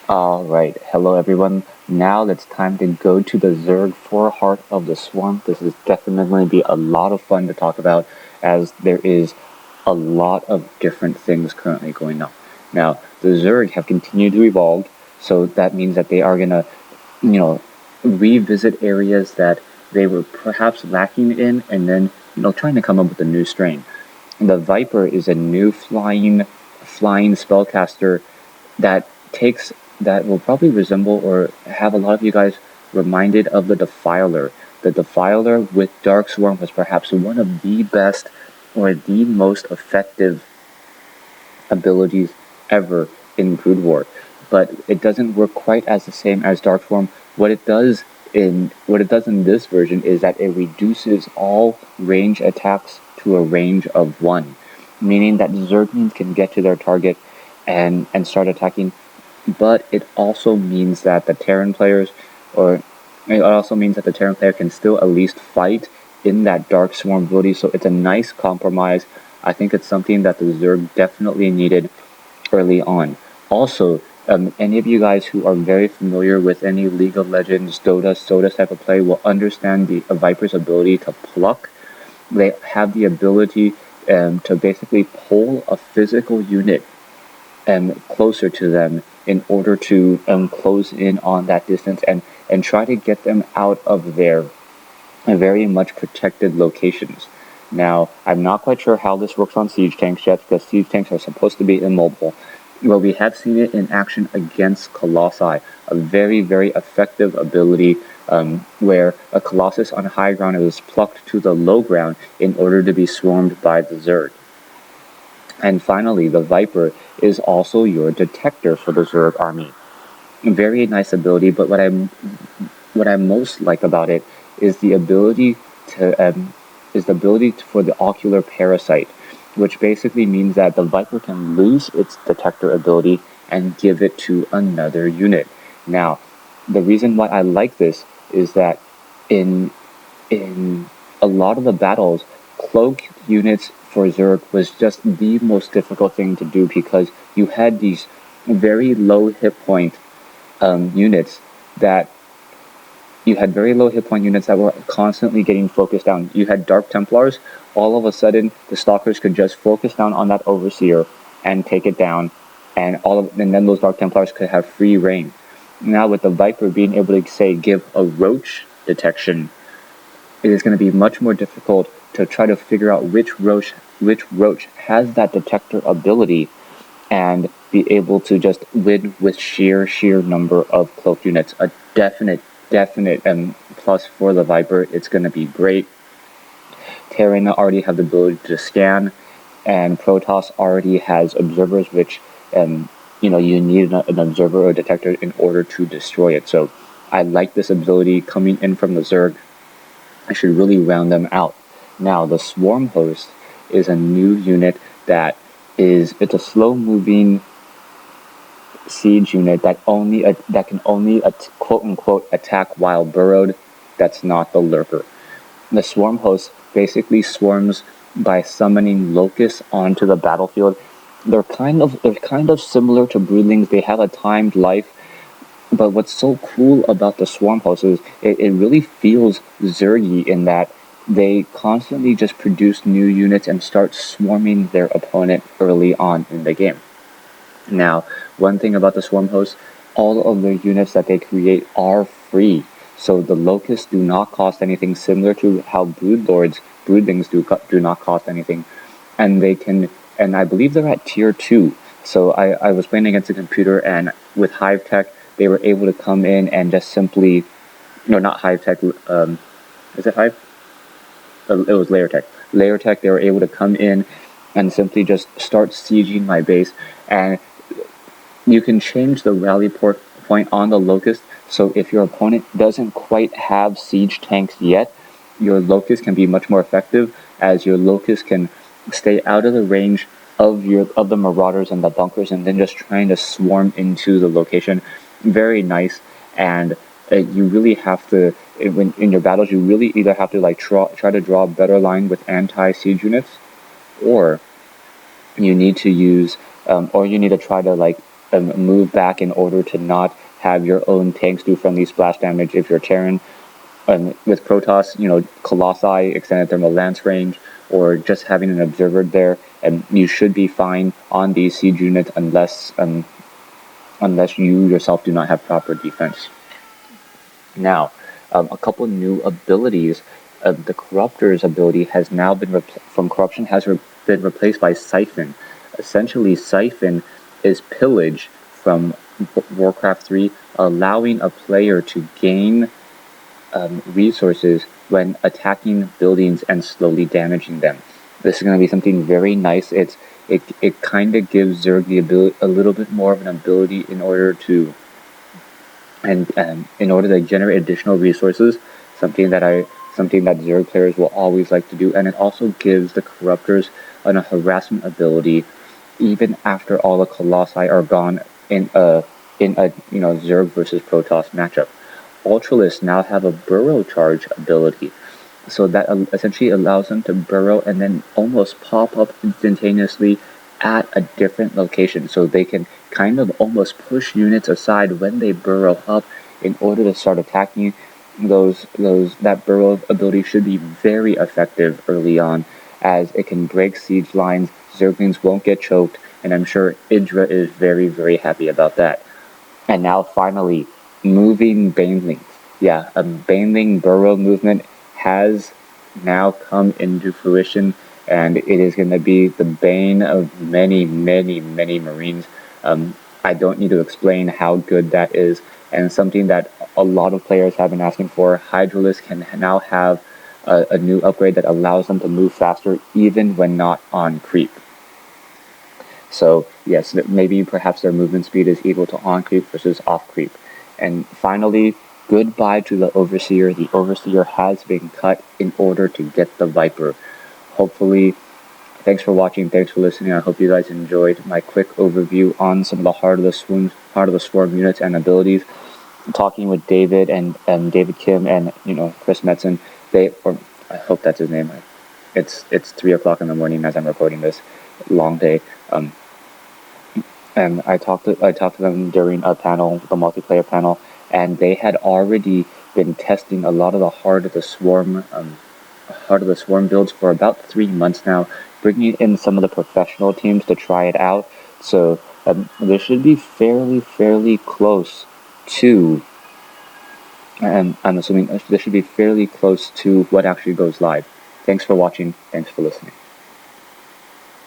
Alright, hello everyone. Now it's time to go to the Zerg for Heart of the Swarm. This is definitely going to be a lot of fun to talk about as there is a lot of different things currently going on. Now, the Zerg have continued to evolve, so that means that they are going to, revisit areas that they were perhaps lacking in and then, trying to come up with a new strain. The Viper is a new flying spellcaster that takes that will probably resemble or have a lot of you guys reminded of the Defiler. The Defiler with Dark Swarm was perhaps one of the best or the most effective abilities ever in Brood War, but it doesn't work quite as the same as Dark Swarm. What it does in this version is that it reduces all range attacks to a range of 1, meaning that Zerglings can get to their target and start attacking. But it also means that the Terran players, or it also means that the Terran player can still at least fight in that Dark Swarm ability. So it's a nice compromise. I think it's something that the Zerg definitely needed early on. Also, any of you guys who are very familiar with any League of Legends, Dota, Soda type of play will understand the Viper's ability to pluck. They have the ability to basically pull a physical unit closer to them in order to close in on that distance and try to get them out of their very much protected locations. Now, I'm not quite sure how this works on siege tanks yet, because siege tanks are supposed to be immobile. But we have seen it in action against Colossi, a very, very effective ability where a Colossus on high ground is plucked to the low ground in order to be swarmed by the Zerg. And finally, the Viper is also your detector for the Zerg army. Very nice ability, but what I most like about it is the ability for the ocular parasite, which basically means that the Viper can lose its detector ability and give it to another unit. Now, the reason why I like this is that in a lot of the battles, cloak units for Zerg was just the most difficult thing to do, because you had these very low hit point units that were constantly getting focused down. You had Dark Templars. All of a sudden, the Stalkers could just focus down on that Overseer and take it down, and then those Dark Templars could have free reign. Now, with the Viper being able to, say, give a roach detection, it is going to be much more difficult to try to figure out which roach has that detector ability and be able to just win with sheer number of cloak units. A definite plus for the Viper. It's going to be great. Terran already have the ability to scan, and Protoss already has observers, which you need an observer or detector in order to destroy it. So I like this ability coming in from the Zerg. I should really round them out. Now, the Swarm Host is a new unit that it's a slow-moving siege unit that can only quote unquote attack while burrowed. That's not the lurker. The Swarm Host basically swarms by summoning locusts onto the battlefield. They're kind of similar to broodlings. They have a timed life. But what's so cool about the Swarm Host is it really feels Zergy in that they constantly just produce new units and start swarming their opponent early on in the game. Now, one thing about the Swarm Host, all of their units that they create are free. So the Locusts do not cost anything, similar to how Broodlings do not cost anything. And I believe they're at tier 2. So I was playing against a computer, and with Hive Tech, they were able to come in and just simply, no, not Hive Tech, is it Hive? It was Layer Tech. Layer Tech, they were able to come in and simply just start sieging my base, and you can change the rally point on the Locust, so if your opponent doesn't quite have siege tanks yet, your Locust can be much more effective, as your Locust can stay out of the range of the Marauders and the bunkers, and then just trying to swarm into the location. Very nice. And you really have to, in your battles, you really either have to try to draw a better line with anti-siege units, or you need to use, or you need to try to move back in order to not have your own tanks do friendly splash damage if you're Terran. With Protoss, Colossi, extended thermal lance range, or just having an observer there, and you should be fine on these siege units unless you yourself do not have proper defense. Now, a couple new abilities. The Corruptor's ability has now been from Corruption has been replaced by Siphon. Essentially, Siphon is pillage from Warcraft 3, allowing a player to gain resources when attacking buildings and slowly damaging them. This is going to be something very nice. It kind of gives Zerg the ability, a little bit more of an ability in order to generate additional resources. Something that Zerg players will always like to do, and it also gives the Corruptors a harassment ability, even after all the Colossi are gone in a Zerg versus Protoss matchup. Ultralists now have a burrow charge ability, so that essentially allows them to burrow and then almost pop up instantaneously at a different location, so they can kind of almost push units aside when they burrow up in order to start attacking. That burrow ability should be very effective early on, as it can break siege lines. Zerglings won't get choked, and I'm sure Idra is very, very happy about that. And now finally, moving Banelings. Yeah, a Baneling burrow movement has now come into fruition, and it is going to be the bane of many, many, many Marines. I don't need to explain how good that is, and something that a lot of players have been asking for. Hydralisks can now have a new upgrade that allows them to move faster even when not on creep. So yes, maybe perhaps their movement speed is equal to on creep versus off creep. And finally, goodbye to the Overseer. The Overseer has been cut in order to get the Viper. Hopefully, thanks for watching, thanks for listening. I hope you guys enjoyed my quick overview on some of the Heart of the Swarm units and abilities. Talking with David and David Kim and Chris Metzen. I hope that's his name. It's 3 o'clock in the morning as I'm recording this. Long day. And I talked to them during a panel, the multiplayer panel, and they had already been testing a lot of the Heart of the Swarm builds for about 3 months now, bringing in some of the professional teams to try it out. So this should be fairly close to, and I'm assuming this should be fairly close to what actually goes live. Thanks for watching. Thanks for listening.